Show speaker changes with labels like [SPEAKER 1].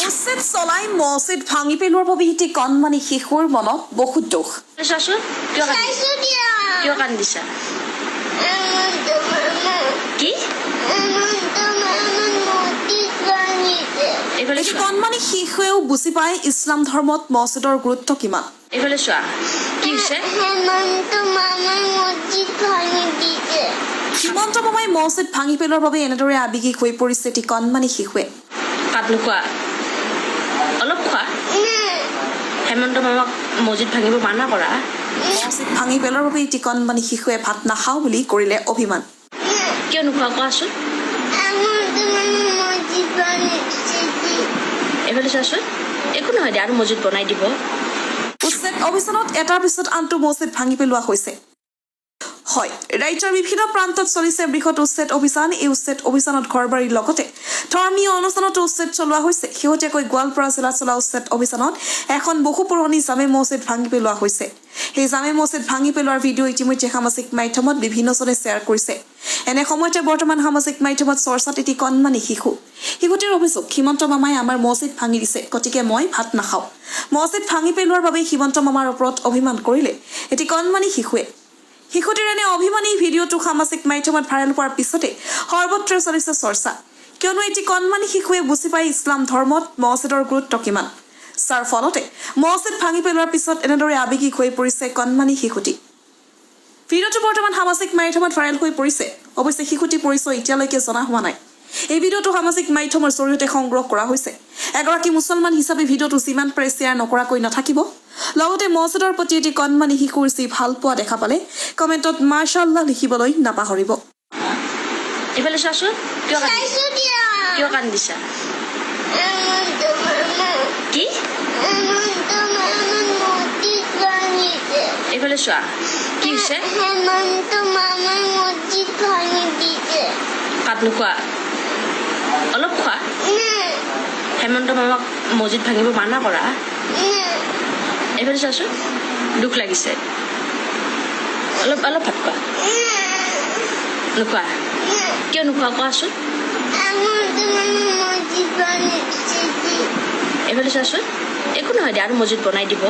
[SPEAKER 1] উচ্ছেদ চলাই মছজিদ ভাঙি পেলোৱাৰ বাবে এটি কণমানি শিশুৰ মনত বহুত দুখ।
[SPEAKER 2] চাচোন কিয় কান্দিছা কি এইফালে
[SPEAKER 1] এটি
[SPEAKER 2] চোৱা
[SPEAKER 1] কণমানি শিশুৱেও বুজি পায় ইছলাম ধৰ্মত মছজিদৰ গুৰুত্ব কিমান।
[SPEAKER 2] এইফালে চোৱা কি হৈছে
[SPEAKER 1] হিমন্ত মামাই মছজিদ ভাঙি পেলোৱাৰ বাবে এনেদৰে আৱেগিক হৈ পৰিছে এটি কণমানি শিশুৱে।
[SPEAKER 2] ভাত নোখোৱা অলপ খোৱা হেমন্ত মামাক মছজিদ ভাঙিব মানা কৰা
[SPEAKER 1] মছজিদ ভাঙি পেলোৱাৰ বাবে এটি কণমানি শিশুৱে ভাত নাখাওঁ বুলি কৰিলে অভিমান।
[SPEAKER 2] কিয় নোখোৱা কোৱাচোন এইফালে চোৱাচোন একো নহয় দে আৰু মছজিদ বনাই দিব।
[SPEAKER 1] উচ্ছেদ অভিযানত এটাৰ পিছত আনটো মছজিদ ভাঙি পেলোৱা হৈছে। হয়, ৰাজ্যৰ বিভিন্ন প্ৰান্তত চলিছে বৃহৎ উচ্ছেদ অভিযান। এই উচ্ছেদ অভিযানত ঘৰবাৰীৰ লগতে ধৰ্মীয় অনুষ্ঠানতো উচ্ছেদ চলোৱা হৈছে। শেহতীয়াকৈ গোৱালপাৰা জিলাত চলা উচ্ছেদ অভিযানত এখন বহু পুৰণি জামে মছজিদ ভাঙি পেলোৱা হৈছে। সেই জামে মছজিদ ভাঙি পেলোৱাৰ ভিডিঅ' ইতিমধ্যে সামাজিক মাধ্যমত বিভিন্নজনে শ্বেয়াৰ কৰিছে। এনে সময়তে বৰ্তমান সামাজিক মাধ্যমত চৰ্চাত এটি কণমানি শিশুটিৰ অভিযোগ, হিমন্ত মামাই আমাৰ মছজিদ ভাঙি দিছে, গতিকে মই ভাত নাখাওঁ। মছজিদ ভাঙি পেলোৱাৰ বাবে হিমন্ত মামাৰ ওপৰত অভিমান কৰিলে এটি কণমানি শিশুৱে। শিশুটিৰ এনে অভিমানী ভিডিঅ'টো সামাজিক মাধ্যমত ভাইৰেল হোৱাৰ পিছতে সৰ্বত্ৰ চলিছে চৰ্চা, কিয়নো এটি কণমানি শিশুৱে বুজি পায় ইছলাম ধৰ্মত মছজিদৰ গুৰুত্ব কিমান। যাৰ ফলতে মছজিদ ভাঙি পেলোৱাৰ পিছত এনেদৰে আৱেগিক হৈ পৰিছে কণমানি শিশুটি। ভিডিঅ'টো বৰ্তমান সামাজিক মাধ্যমত ভাইৰেল হৈ পৰিছে। অৱশ্যে শিশুটিৰ পৰিচয় এতিয়ালৈকে জনা হোৱা নাই। এই ভিডিঅ'টো সামাজিক মাধ্যমৰ জৰিয়তে সংগ্ৰহ কৰা হৈছে। এগৰাকী মুছলমান হিচাপে ভিডিঅ'টো যিমান পাৰে শ্বেয়াৰ নকৰাকৈ নাথাকিব। লগতে মছজিদৰ প্ৰতি এটি কণমানি শিশুৰ যি ভাল পোৱা দেখা পালে কমেণ্টত মাশাআল্লাহ লিখিবলৈ নাপাহৰিব।
[SPEAKER 2] এইফালে চোৱাচোন কিয় কান্দিছা কি এইফালে চোৱা কি হৈছে ভাত নোখোৱা অলপ খোৱা হেমন্ত মামাক মছজিদ ভাঙিব মানা কৰা এইফালে চোৱাচোন দুখ লাগিছে অলপ অলপ ভাত খোৱা নোখোৱা কিয় নোখোৱা কোৱাচোন এইফালে চোৱাচোন একো নহয় দে আৰু মছজিদ বনাই দিব।